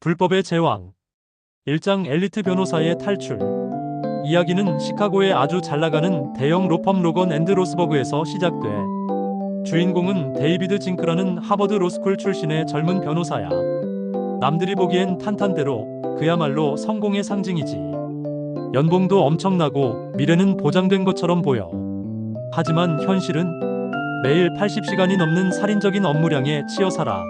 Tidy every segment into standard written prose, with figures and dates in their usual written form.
불법의 제왕 1장 엘리트 변호사의 탈출. 이야기는 시카고의 아주 잘나가는 대형 로펌 로건 앤드 로스버그에서 시작돼. 주인공은 데이비드 징크라는 하버드 로스쿨 출신의 젊은 변호사야. 남들이 보기엔 탄탄대로 그야말로 성공의 상징이지. 연봉도 엄청나고 미래는 보장된 것처럼 보여. 하지만 현실은 매일 80시간이 넘는 살인적인 업무량에 치여 살아.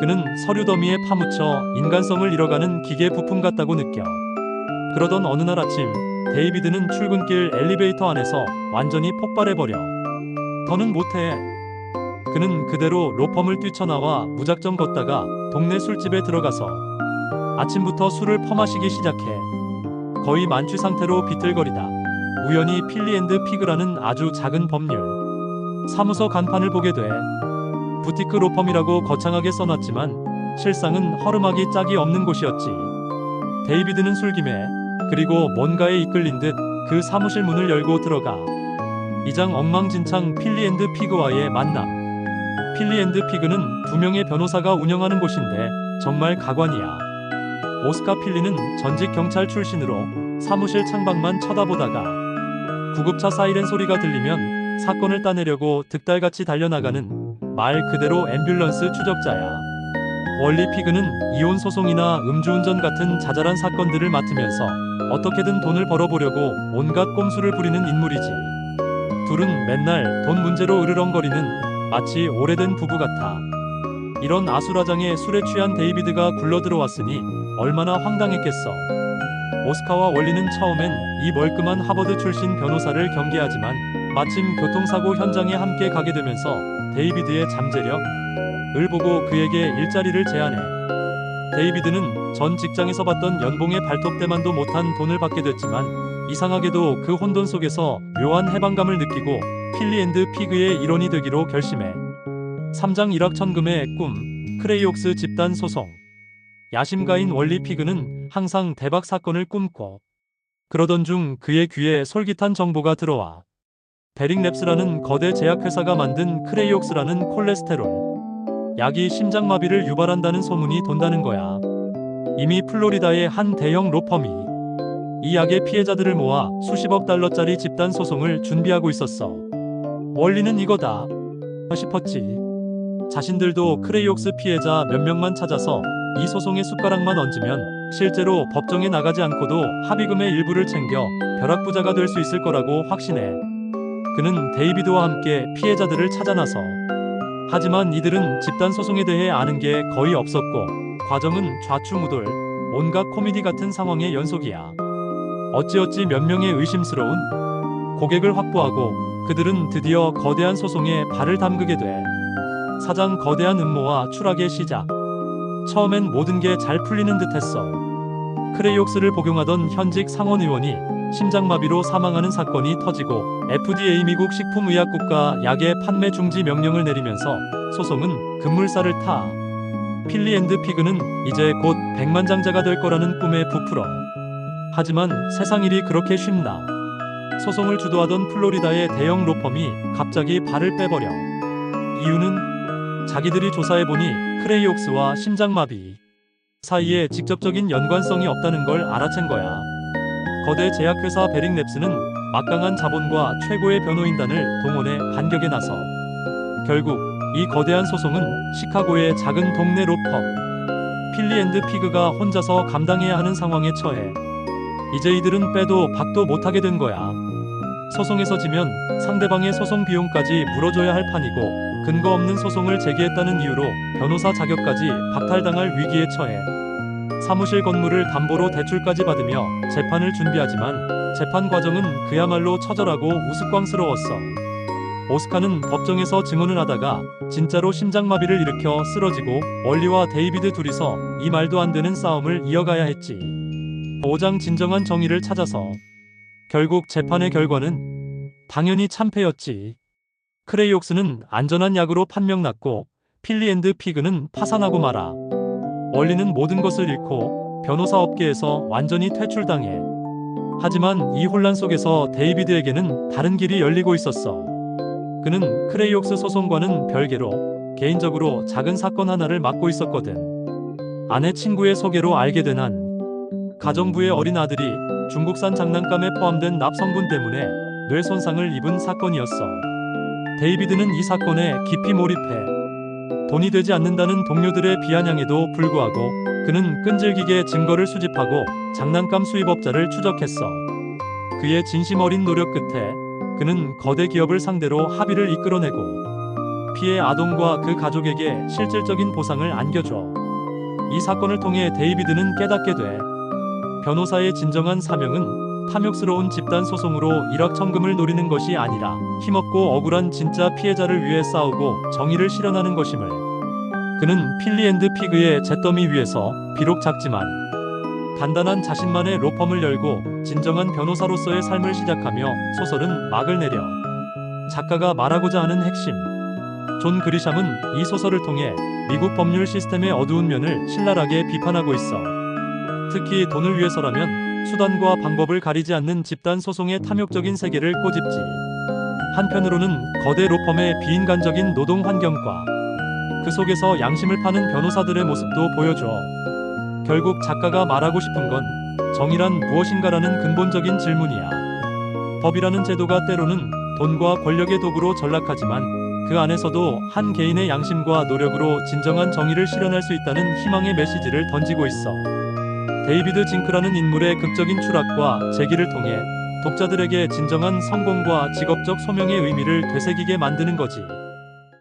그는 서류 더미에 파묻혀 인간성을 잃어가는 기계 부품 같다고 느껴. 그러던 어느 날 아침, 데이비드는 출근길 엘리베이터 안에서 완전히 폭발해버려. 더는 못해. 그는 그대로 로펌을 뛰쳐나와 무작정 걷다가 동네 술집에 들어가서 아침부터 술을 퍼마시기 시작해. 거의 만취 상태로 비틀거리다 우연히 필리 앤드 피그라는 아주 작은 법률 사무소 간판을 보게 돼. 부티크 로펌이라고 거창하게 써놨지만 실상은 허름하기 짝이 없는 곳이었지. 데이비드는 술김에 그리고 뭔가에 이끌린 듯 그 사무실 문을 열고 들어가. 이장 엉망진창 필리 앤드 피그와의 만남. 필리 앤드 피그는 두 명의 변호사가 운영하는 곳인데 정말 가관이야. 오스카 필리는 전직 경찰 출신으로 사무실 창밖만 쳐다보다가 구급차 사이렌 소리가 들리면 사건을 따내려고 득달같이 달려나가는 말 그대로 앰뷸런스 추적자야. 월리 피그는 이혼 소송이나 음주운전 같은 자잘한 사건들을 맡으면서 어떻게든 돈을 벌어보려고 온갖 꼼수를 부리는 인물이지. 둘은 맨날 돈 문제로 으르렁거리는 마치 오래된 부부 같아. 이런 아수라장에 술에 취한 데이비드가 굴러들어왔으니 얼마나 황당했겠어. 오스카와 월리는 처음엔 이 멀끔한 하버드 출신 변호사를 경계하지만 마침 교통사고 현장에 함께 가게 되면서 데이비드의 잠재력을 보고 그에게 일자리를 제안해. 데이비드는 전 직장에서 받던 연봉의 발톱대만도 못한 돈을 받게 됐지만 이상하게도 그 혼돈 속에서 묘한 해방감을 느끼고 필리 앤드 피그의 일원이 되기로 결심해. 3장 일확천금의 꿈, 크레이옥스 집단 소송. 야심가인 월리 피그는 항상 대박 사건을 꿈꿔. 그러던 중 그의 귀에 솔깃한 정보가 들어와. 베링랩스라는 거대 제약회사가 만든 크레이옥스라는 콜레스테롤 약이 심장마비를 유발한다는 소문이 돈다는 거야. 이미 플로리다의 한 대형 로펌이 이 약의 피해자들을 모아 수십억 달러짜리 집단 소송을 준비하고 있었어. 원리는 이거다 싶었지. 자신들도 크레이옥스 피해자 몇 명만 찾아서 이 소송에 숟가락만 얹으면 실제로 법정에 나가지 않고도 합의금의 일부를 챙겨 벼락부자가 될 수 있을 거라고 확신해. 그는 데이비드와 함께 피해자들을 찾아 나서. 하지만 이들은 집단 소송에 대해 아는 게 거의 없었고 과정은 좌충우돌, 온갖 코미디 같은 상황의 연속이야. 어찌어찌 몇 명의 의심스러운 고객을 확보하고 그들은 드디어 거대한 소송에 발을 담그게 돼. 사장 거대한 음모와 추락의 시작. 처음엔 모든 게 잘 풀리는 듯했어. 크레이옥스를 복용하던 현직 상원의원이 심장마비로 사망하는 사건이 터지고 FDA 미국 식품의약국가 약의 판매 중지 명령을 내리면서 소송은 급물살을 타. 필리 앤드 피그는 이제 곧 백만장자가 될 거라는 꿈에 부풀어. 하지만 세상 일이 그렇게 쉽나. 소송을 주도하던 플로리다의 대형 로펌이 갑자기 발을 빼버려. 이유는 자기들이 조사해보니 크레이옥스와 심장마비 사이에 직접적인 연관성이 없다는 걸 알아챈 거야. 거대 제약회사 베링랩스는 막강한 자본과 최고의 변호인단을 동원해 반격에 나서 결국 이 거대한 소송은 시카고의 작은 동네 로펌 필리 앤드 피그가 혼자서 감당해야 하는 상황에 처해. 이제 이들은 빼도 박도 못하게 된 거야. 소송에서 지면 상대방의 소송 비용까지 물어줘야 할 판이고 근거 없는 소송을 제기했다는 이유로 변호사 자격까지 박탈당할 위기에 처해. 사무실 건물을 담보로 대출까지 받으며 재판을 준비하지만 재판 과정은 그야말로 처절하고 우스꽝스러웠어. 오스카는 법정에서 증언을 하다가 진짜로 심장마비를 일으켜 쓰러지고 월리와 데이비드 둘이서 이 말도 안 되는 싸움을 이어가야 했지. 5장 진정한 정의를 찾아서. 결국 재판의 결과는 당연히 참패였지. 크레이옥스는 안전한 약으로 판명났고 필리 앤드 피그는 파산하고 말아. 월리는 모든 것을 잃고 변호사 업계에서 완전히 퇴출당해. 하지만 이 혼란 속에서 데이비드에게는 다른 길이 열리고 있었어. 그는 크레이옥스 소송과는 별개로 개인적으로 작은 사건 하나를 맡고 있었거든. 아내 친구의 소개로 알게 된 한 가정부의 어린 아들이 중국산 장난감에 포함된 납성분 때문에 뇌 손상을 입은 사건이었어. 데이비드는 이 사건에 깊이 몰입해 돈이 되지 않는다는 동료들의 비아냥에도 불구하고 그는 끈질기게 증거를 수집하고 장난감 수입업자를 추적했어. 그의 진심 어린 노력 끝에 그는 거대 기업을 상대로 합의를 이끌어내고 피해 아동과 그 가족에게 실질적인 보상을 안겨줘. 이 사건을 통해 데이비드는 깨닫게 돼 변호사의 진정한 사명은 탐욕스러운 집단 소송으로 일확천금을 노리는 것이 아니라 힘없고 억울한 진짜 피해자를 위해 싸우고 정의를 실현하는 것임을. 그는 필리 앤드 피그의 잿더미 위에서 비록 작지만 단단한 자신만의 로펌을 열고 진정한 변호사로서의 삶을 시작하며 소설은 막을 내려. 작가가 말하고자 하는 핵심. 존 그리샴은 이 소설을 통해 미국 법률 시스템의 어두운 면을 신랄하게 비판하고 있어. 특히 돈을 위해서라면 수단과 방법을 가리지 않는 집단 소송의 탐욕적인 세계를 꼬집지. 한편으로는 거대 로펌의 비인간적인 노동 환경과 그 속에서 양심을 파는 변호사들의 모습도 보여줘. 결국 작가가 말하고 싶은 건 정의란 무엇인가라는 근본적인 질문이야. 법이라는 제도가 때로는 돈과 권력의 도구로 전락하지만 그 안에서도 한 개인의 양심과 노력으로 진정한 정의를 실현할 수 있다는 희망의 메시지를 던지고 있어. 데이비드 징크라는 인물의 극적인 추락과 재기를 통해 독자들에게 진정한 성공과 직업적 소명의 의미를 되새기게 만드는 거지.